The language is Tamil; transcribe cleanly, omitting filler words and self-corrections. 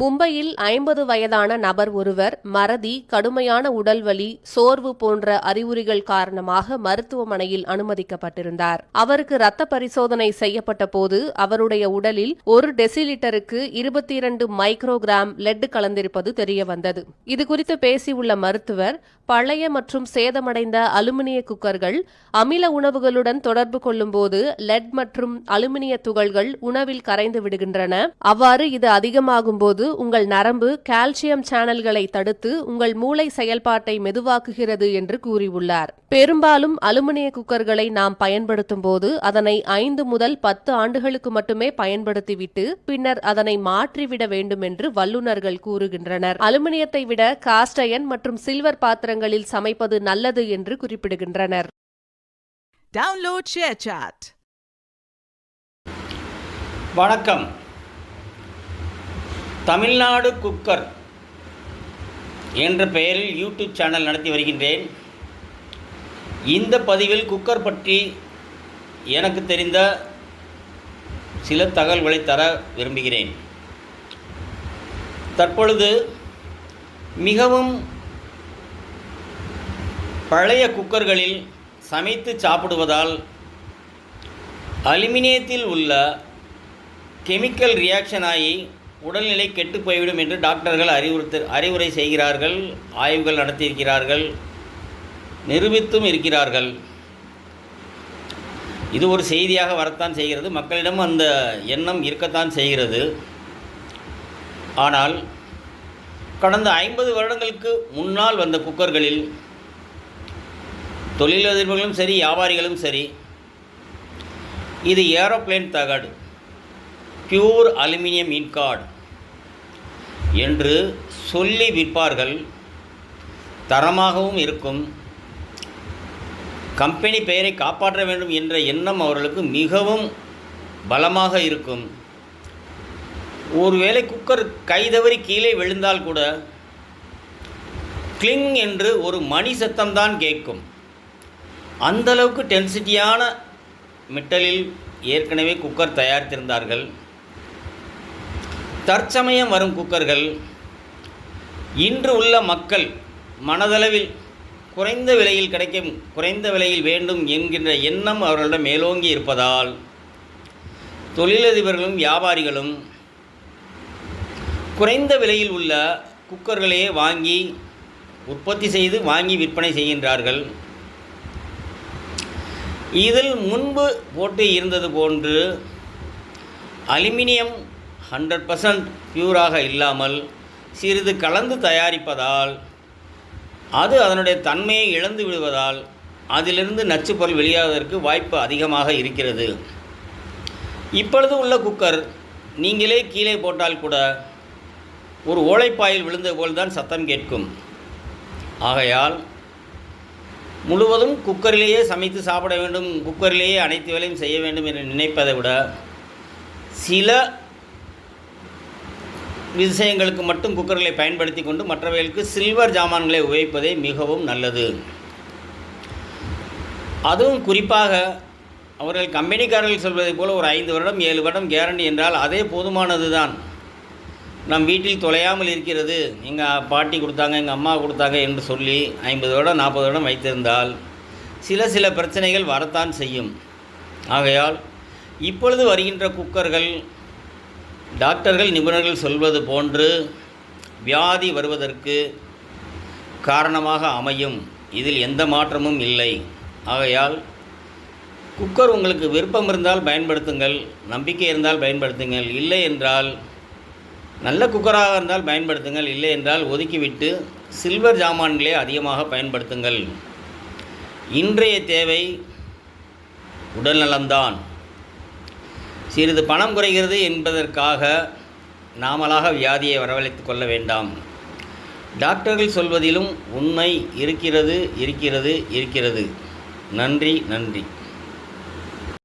மும்பையில் 50 வயதான நபர் ஒருவர் மறதி, கடுமையான உடல்வலி, சோர்வு போன்ற அறிகுறிகள் காரணமாக மருத்துவமனையில் அனுமதிக்கப்பட்டிருந்தார். அவருக்கு இரத்த பரிசோதனை செய்யப்பட்ட போது அவருடைய உடலில் 1 டெசிலிட்டருக்கு 22 மைக்ரோகிராம் லெட் கலந்திருப்பது தெரியவந்தது. இதுகுறித்து பேசியுள்ள மருத்துவர், பழைய மற்றும் சேதமடைந்த அலுமினிய குக்கர்கள் அமில உணவுகளுடன் தொடர்பு கொள்ளும்போது லெட் மற்றும் அலுமினிய துகள்கள் உணவில் கரைந்து விடுகின்றன. அவ்வாறு இது அதிகமாகும் போது உங்கள் நரம்பு கால்சியம் சேனல்களை தடுத்து உங்கள் மூளை செயல்பாட்டை மெதுவாக்குகிறது என்று கூறியுள்ளார். பெரும்பாலும் அலுமினிய குக்கர்களை நாம் பயன்படுத்தும் போது அதனை 5 முதல் 10 ஆண்டுகளுக்கு மட்டுமே பயன்படுத்திவிட்டு பின்னர் அதனை மாற்றிவிட வேண்டும் என்று வல்லுநர்கள் கூறுகின்றனர். அலுமினியத்தை விட காஸ்ட் அயர்ன் மற்றும் சில்வர் பாத்திரங்களில் சமைப்பது நல்லது என்று குறிப்பிடுகின்றனர். Download ShareChat. வணக்கம். தமிழ்நாடு குக்கர் என்ற பெயரில் யூடியூப் சேனல் நடத்தி வருகின்றேன். இந்த பதிவில் குக்கர் பற்றி எனக்கு தெரிந்த சில தகவல்களை தர விரும்புகிறேன். தற்பொழுது மிகவும் பழைய குக்கர்களில் சமைத்து சாப்பிடுவதால் அலுமினியத்தில் உள்ள கெமிக்கல் ரியாக்ஷன் ஆகி உடல்நிலை கெட்டு போய்விடும் என்று டாக்டர்கள் அறிவுரை செய்கிறார்கள். ஆய்வுகள் நடத்தியிருக்கிறார்கள், நிரூபித்தும் இருக்கிறார்கள். இது ஒரு செய்தியாக வரத்தான் செய்கிறது. மக்களிடம் அந்த எண்ணம் இருக்கத்தான் செய்கிறது. ஆனால் கடந்த 50 வருடங்களுக்கு முன்னால் வந்த குக்கர்களில் தொழிலதிபர்களும் சரி, வியாபாரிகளும் சரி, இது ஏரோப்ளேன் தகடு, பியூர் அலுமினியம் இன்கார்டு என்று சொல்லி விற்பார்கள். தரமாகவும் இருக்கும். கம்பெனி பெயரை காப்பாற்ற வேண்டும் என்ற எண்ணம் அவர்களுக்கு மிகவும் பலமாக இருக்கும். ஒருவேளை குக்கர் கைதவறி கீழே விழுந்தால் கூட கிளிங் என்று ஒரு மணி சத்தம்தான் கேட்கும். அந்தளவுக்கு டென்சிட்டியான மெட்டலில் ஏற்கனவே குக்கர் தயாரித்திருந்தார்கள். தற்சமயம் வரும் குக்கர்கள் இன்று உள்ள மக்கள் மனதளவில் குறைந்த விலையில் கிடைக்கும், குறைந்த விலையில் வேண்டும் என்கின்ற எண்ணம் அவர்களிடம் மேலோங்கி இருப்பதால் தொழிலதிபர்களும் வியாபாரிகளும் குறைந்த விலையில் உள்ள குக்கர்களையே வாங்கி உற்பத்தி செய்து வாங்கி விற்பனை செய்கின்றார்கள். இதில் முன்பு போட்டு இருந்தது போன்று அலுமினியம் 100% பியூராக இல்லாமல் சிறிது கலந்து தயாரிப்பதால் அது அதனுடைய தன்மையை இழந்து விடுவதால் அதிலிருந்து நச்சுப்பொருள் வெளியாவதற்கு வாய்ப்பு அதிகமாக இருக்கிறது. இப்பொழுது உள்ள குக்கர் நீங்களே கீழே போட்டால் கூட ஒரு ஓலைப்பாயில் விழுந்த போல்தான் சத்தம் கேட்கும். ஆகையால் முழுவதும் குக்கரிலேயே சமைத்து சாப்பிட வேண்டும், குக்கரிலேயே அனைத்து வேலையும் செய்ய வேண்டும் என்று நினைப்பதை விட சில விஷயங்களுக்கு மட்டும் குக்கர்களை பயன்படுத்தி கொண்டு மற்றவைகளுக்கு சில்வர் ஜாமான்களை உபயோகிப்பதே மிகவும் நல்லது. அதுவும் குறிப்பாக அவர்கள் கம்பெனிக்காரர்கள் சொல்வதை போல் ஒரு 5 வருடம் 7 வருடம் கேரண்டி என்றால் அதே போதுமானது தான். நம் வீட்டில் தொலையாமல் இருக்கிறது, எங்கள் பாட்டி கொடுத்தாங்க, எங்கள் அம்மா கொடுத்தாங்க என்று சொல்லி 50 வருடம் 40 வருடம் வைத்திருந்தால் சில பிரச்சனைகள் வரத்தான் செய்யும். ஆகையால் இப்பொழுது வருகின்ற குக்கர்கள் டாக்டர்கள் நிபுணர்கள் சொல்வது போன்று வியாதி வருவதற்கு காரணமாக அமையும். இதில் எந்த மாற்றமும் இல்லை. ஆகையால் குக்கர் உங்களுக்கு விருப்பம் இருந்தால் பயன்படுத்துங்கள், நம்பிக்கை இருந்தால் பயன்படுத்துங்கள், இல்லை என்றால் நல்ல குக்கராக இருந்தால் பயன்படுத்துங்கள், இல்லை என்றால் ஒதுக்கிவிட்டு சில்வர் ஜாமான்களே அதிகமாக பயன்படுத்துங்கள். இன்றைய தேவை உடல்நலம்தான். சிறிது பணம் குறைகிறது என்பதற்காக நாமளாக வியாதியை வரவழைத்து கொள்ள வேண்டாம். டாக்டர்கள் சொல்வதிலும் உண்மை இருக்கிறது. நன்றி.